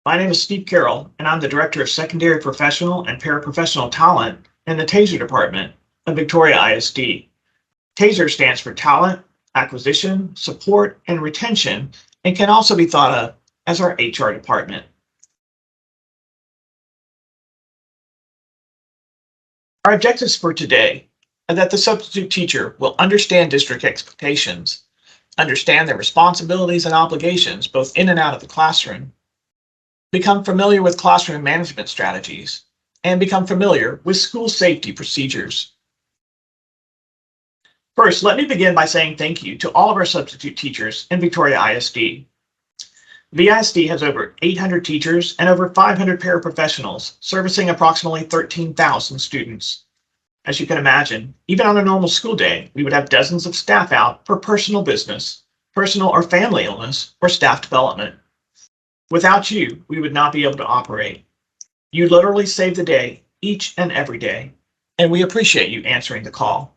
My name is Steve Carroll, and I'm the Director of Secondary Professional and Paraprofessional Talent in the TASER Department of Victoria ISD. TASER stands for Talent, Acquisition, Support, and Retention, and can also be thought of as our HR department. Our objectives for today are that the substitute teacher will understand district expectations, understand their responsibilities and obligations both in and out of the classroom, become familiar with classroom management strategies, and become familiar with school safety procedures. First, let me begin by saying thank you to all of our substitute teachers in Victoria ISD. VISD has over 800 teachers and over 500 paraprofessionals servicing approximately 13,000 students. As you can imagine, even on a normal school day, we would have dozens of staff out for personal business, personal or family illness, or staff development. Without you, we would not be able to operate. You literally save the day each and every day, and we appreciate you answering the call.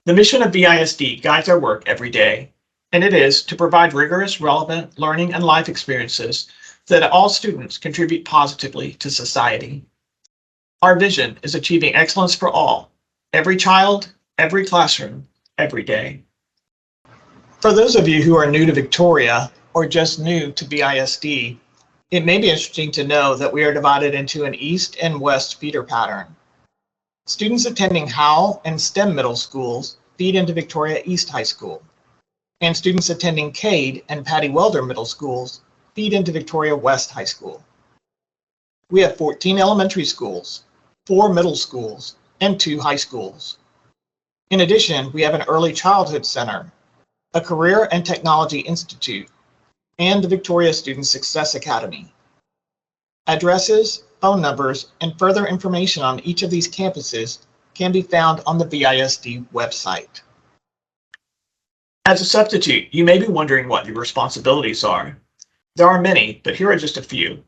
The mission of VISD guides our work every day, and it is to provide rigorous, relevant learning and life experiences so that all students contribute positively to society. Our vision is achieving excellence for all, every child, every classroom, every day. For those of you who are new to Victoria or just new to VISD, it may be interesting to know that we are divided into an east and west feeder pattern. Students attending Howell and STEM middle schools feed into Victoria East High School, and students attending Cade and Patty Welder middle schools feed into Victoria West High School. We have 14 elementary schools, 4 middle schools, and 2 high schools. In addition, we have an early childhood center, a career and technology institute, and the Victoria Student Success Academy. Addresses, phone numbers, and further information on each of these campuses can be found on the VISD website. As a substitute, you may be wondering what your responsibilities are. There are many, but here are just a few.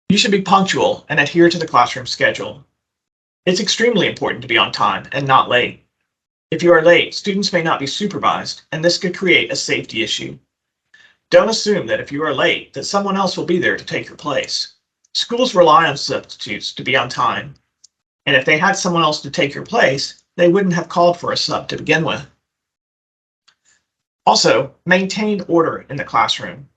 You should be punctual and adhere to the classroom schedule. It's extremely important to be on time and not late. If you are late, students may not be supervised, and this could create a safety issue. Don't assume that if you are late, that someone else will be there to take your place. Schools rely on substitutes to be on time, and if they had someone else to take your place, they wouldn't have called for a sub to begin with. Also, maintain order in the classroom.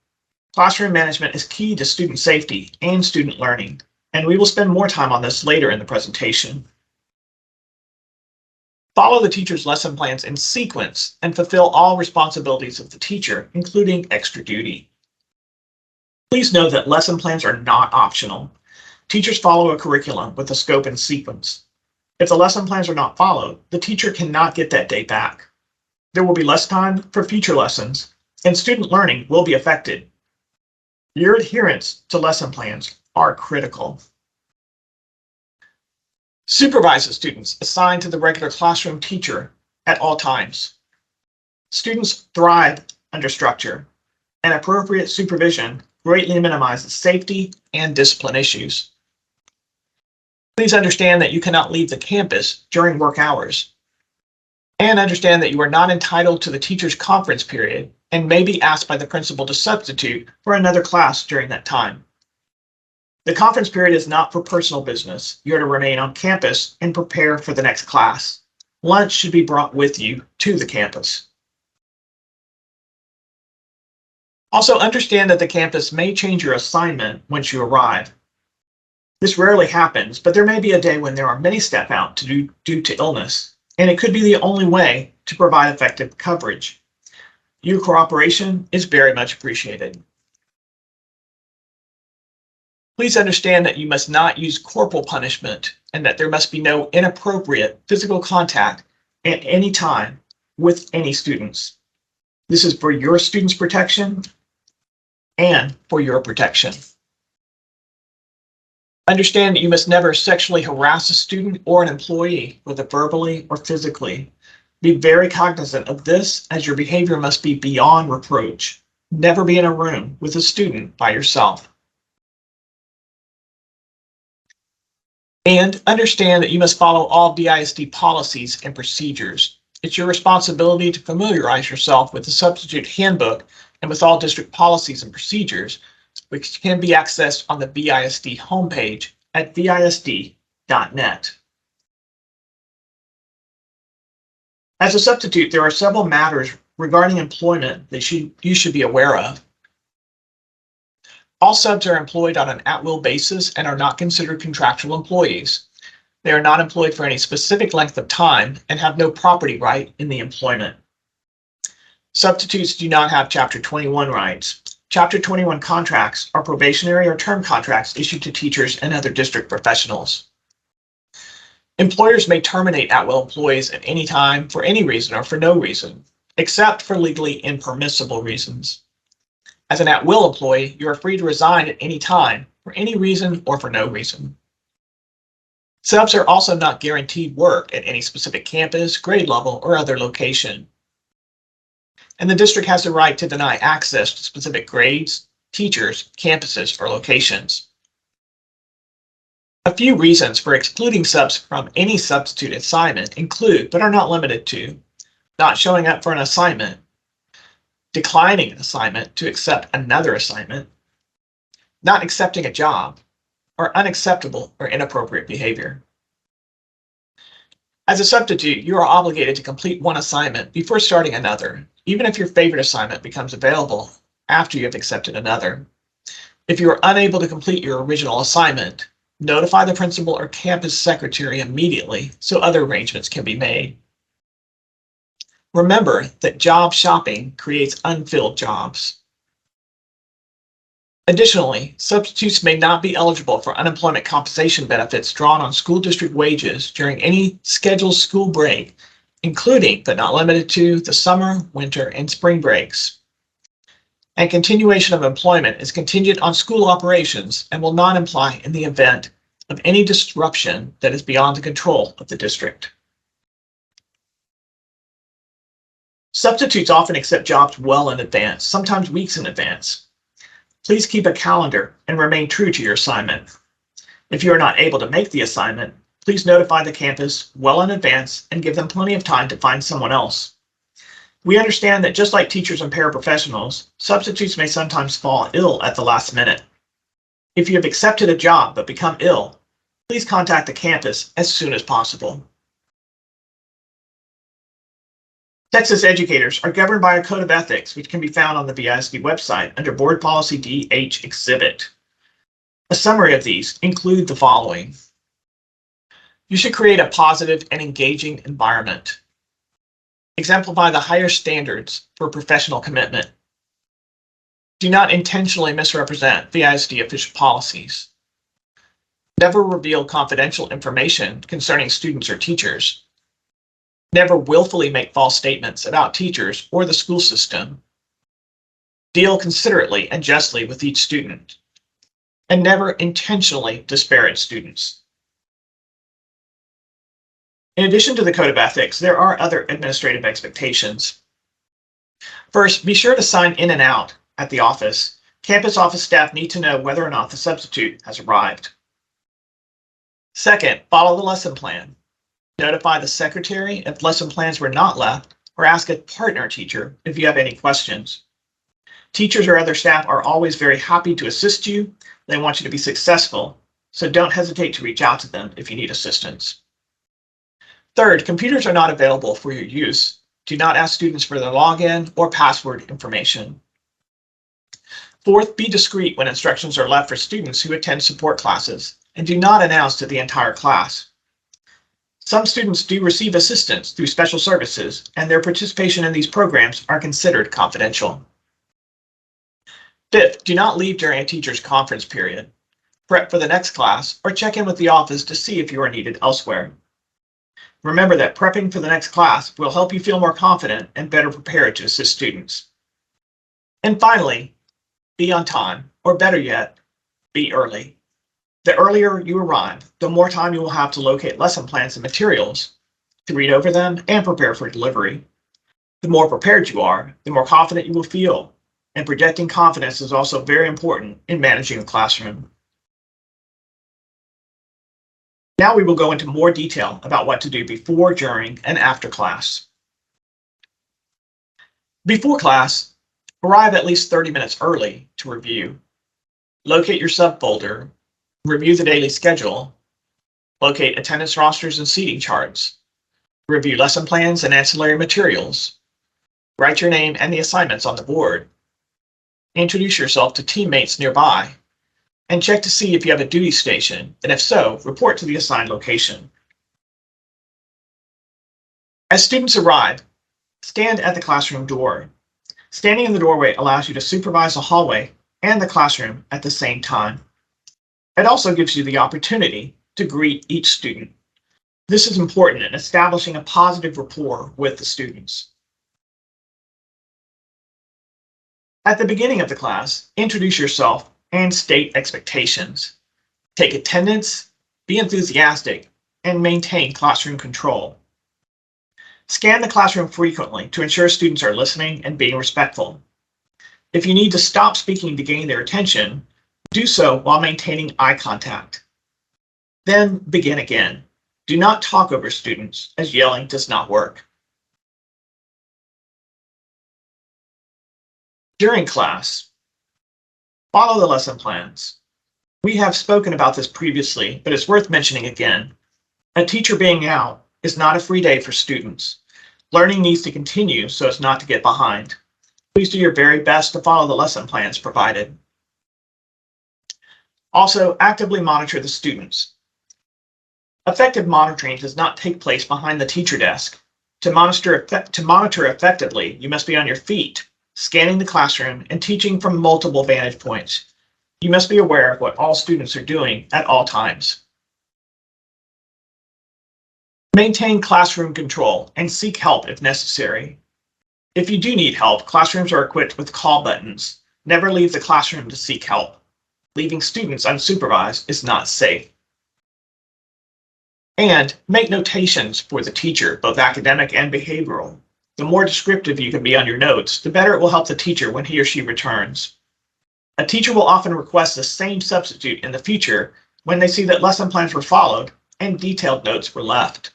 Classroom management is key to student safety and student learning, and we will spend more time on this later in the presentation. Follow the teacher's lesson plans in sequence and fulfill all responsibilities of the teacher, including extra duty. Please know that lesson plans are not optional. Teachers follow a curriculum with a scope and sequence. If the lesson plans are not followed, the teacher cannot get that day back. There will be less time for future lessons, and student learning will be affected. Your adherence to lesson plans are critical. Supervise the students assigned to the regular classroom teacher at all times. Students thrive under structure, and appropriate supervision greatly minimizes safety and discipline issues. Please understand that you cannot leave the campus during work hours, and understand that you are not entitled to the teacher's conference period and may be asked by the principal to substitute for another class during that time. The conference period is not for personal business. You are to remain on campus and prepare for the next class. Lunch should be brought with you to the campus. Also, understand that the campus may change your assignment once you arrive. This rarely happens, but there may be a day when there are many staff out due to illness, and it could be the only way to provide effective coverage. Your cooperation is very much appreciated. Please understand that you must not use corporal punishment and that there must be no inappropriate physical contact at any time with any students. This is for your students' protection and for your protection. Understand that you must never sexually harass a student or an employee, whether verbally or physically. Be very cognizant of this, as your behavior must be beyond reproach. Never be in a room with a student by yourself. And understand that you must follow all VISD policies and procedures. It's your responsibility to familiarize yourself with the substitute handbook and with all district policies and procedures, which can be accessed on the VISD homepage at visd.net. As a substitute, there are several matters regarding employment that you should be aware of. All subs are employed on an at-will basis and are not considered contractual employees. They are not employed for any specific length of time and have no property right in the employment. Substitutes do not have Chapter 21 rights. Chapter 21 contracts are probationary or term contracts issued to teachers and other district professionals. Employers may terminate at-will employees at any time for any reason or for no reason, except for legally impermissible reasons. As an at-will employee, you are free to resign at any time for any reason or for no reason. Subs are also not guaranteed work at any specific campus, grade level, or other location. And the district has the right to deny access to specific grades, teachers, campuses, or locations. A few reasons for excluding subs from any substitute assignment include, but are not limited to, not showing up for an assignment, declining an assignment to accept another assignment, not accepting a job, or unacceptable or inappropriate behavior. As a substitute, you are obligated to complete one assignment before starting another, even if your favorite assignment becomes available after you have accepted another. If you are unable to complete your original assignment, notify the principal or campus secretary immediately so other arrangements can be made. Remember that job shopping creates unfilled jobs. Additionally, substitutes may not be eligible for unemployment compensation benefits drawn on school district wages during any scheduled school break, including but not limited to the summer, winter, and spring breaks. And continuation of employment is contingent on school operations and will not apply in the event of any disruption that is beyond the control of the district. Substitutes often accept jobs well in advance, sometimes weeks in advance. Please keep a calendar and remain true to your assignment. If you are not able to make the assignment, please notify the campus well in advance and give them plenty of time to find someone else. We understand that just like teachers and paraprofessionals, substitutes may sometimes fall ill at the last minute. If you have accepted a job but become ill, please contact the campus as soon as possible. Texas educators are governed by a code of ethics, which can be found on the VISD website under Board Policy DH Exhibit. A summary of these include the following. You should create a positive and engaging environment. Exemplify the higher standards for professional commitment. Do not intentionally misrepresent VISD official policies. Never reveal confidential information concerning students or teachers. Never willfully make false statements about teachers or the school system. Deal considerately and justly with each student. And never intentionally disparage students. In addition to the Code of Ethics, there are other administrative expectations. First, be sure to sign in and out at the office. Campus office staff need to know whether or not the substitute has arrived. Second, follow the lesson plan. Notify the secretary if lesson plans were not left, or ask a partner teacher if you have any questions. Teachers or other staff are always very happy to assist you. They want you to be successful, so don't hesitate to reach out to them if you need assistance. Third, computers are not available for your use. Do not ask students for their login or password information. Fourth, be discreet when instructions are left for students who attend support classes, and do not announce to the entire class. Some students do receive assistance through special services, and their participation in these programs are considered confidential. Fifth, do not leave during a teacher's conference period. Prep for the next class or check in with the office to see if you are needed elsewhere. Remember that prepping for the next class will help you feel more confident and better prepared to assist students. And finally, be on time, or better yet, be early. The earlier you arrive, the more time you will have to locate lesson plans and materials, to read over them and prepare for delivery. The more prepared you are, the more confident you will feel, and projecting confidence is also very important in managing a classroom. Now we will go into more detail about what to do before, during, and after class. Before class, Arrive at least 30 minutes early to review. Locate your subfolder. Review the daily schedule. Locate attendance rosters and seating charts. Review lesson plans and ancillary materials. Write your name and the assignments on the board. Introduce yourself to teammates nearby. And check to see if you have a duty station, and if so, report to the assigned location. As students arrive, stand at the classroom door. Standing in the doorway allows you to supervise the hallway and the classroom at the same time. It also gives you the opportunity to greet each student. This is important in establishing a positive rapport with the students. At the beginning of the class, introduce yourself and state expectations. Take attendance, be enthusiastic, and maintain classroom control. Scan the classroom frequently to ensure students are listening and being respectful. If you need to stop speaking to gain their attention, do so while maintaining eye contact. Then begin again. Do not talk over students, as yelling does not work. During class, follow the lesson plans. We have spoken about this previously, but it's worth mentioning again. A teacher being out is not a free day for students. Learning needs to continue so as not to get behind. Please do your very best to follow the lesson plans provided. Also, actively monitor the students. Effective monitoring does not take place behind the teacher desk. To monitor effectively, you must be on your feet, scanning the classroom and teaching from multiple vantage points. You must be aware of what all students are doing at all times. Maintain classroom control and seek help if necessary. If you do need help, classrooms are equipped with call buttons. Never leave the classroom to seek help. Leaving students unsupervised is not safe. And make notations for the teacher, both academic and behavioral. The more descriptive you can be on your notes, the better it will help the teacher when he or she returns. A teacher will often request the same substitute in the future when they see that lesson plans were followed and detailed notes were left.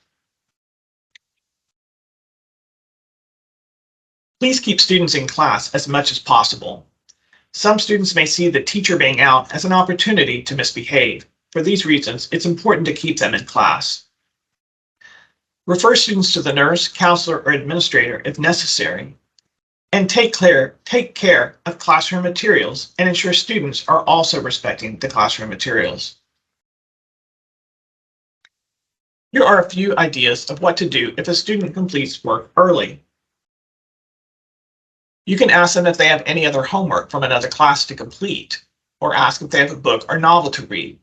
Please keep students in class as much as possible. Some students may see the teacher being out as an opportunity to misbehave. For these reasons, it's important to keep them in class. Refer students to the nurse, counselor, or administrator if necessary. And take care of classroom materials and ensure students are also respecting the classroom materials. Here are a few ideas of what to do if a student completes work early. You can ask them if they have any other homework from another class to complete, or ask if they have a book or novel to read.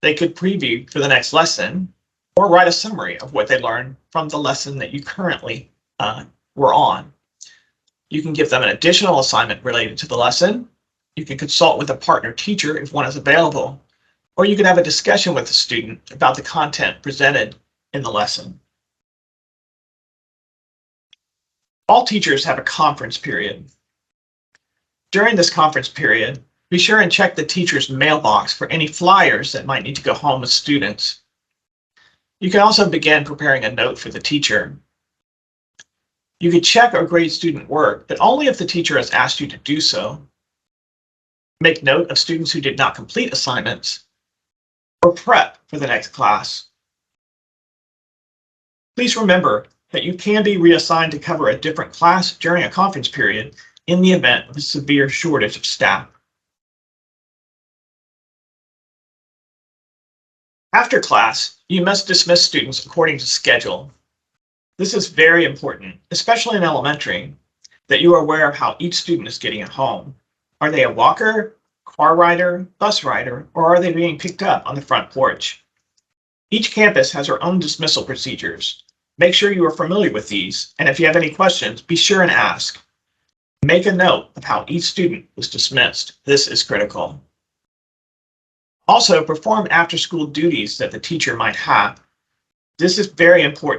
They could preview for the next lesson, or write a summary of what they learned from the lesson that you currently were on. You can give them an additional assignment related to the lesson. You can consult with a partner teacher if one is available, or you can have a discussion with the student about the content presented in the lesson. All teachers have a conference period. During this conference period, be sure and check the teacher's mailbox for any flyers that might need to go home with students. You can also begin preparing a note for the teacher. You could check or grade student work, but only if the teacher has asked you to do so. Make note of students who did not complete assignments, or prep for the next class. Please remember that you can be reassigned to cover a different class during a conference period in the event of a severe shortage of staff. After class, you must dismiss students according to schedule. This is very important, especially in elementary, that you are aware of how each student is getting at home. Are they a walker, car rider, bus rider, or are they being picked up on the front porch? Each campus has their own dismissal procedures. Make sure you are familiar with these, and if you have any questions, be sure and ask. Make a note of how each student was dismissed. This is critical. Also, perform after-school duties that the teacher might have. This is very important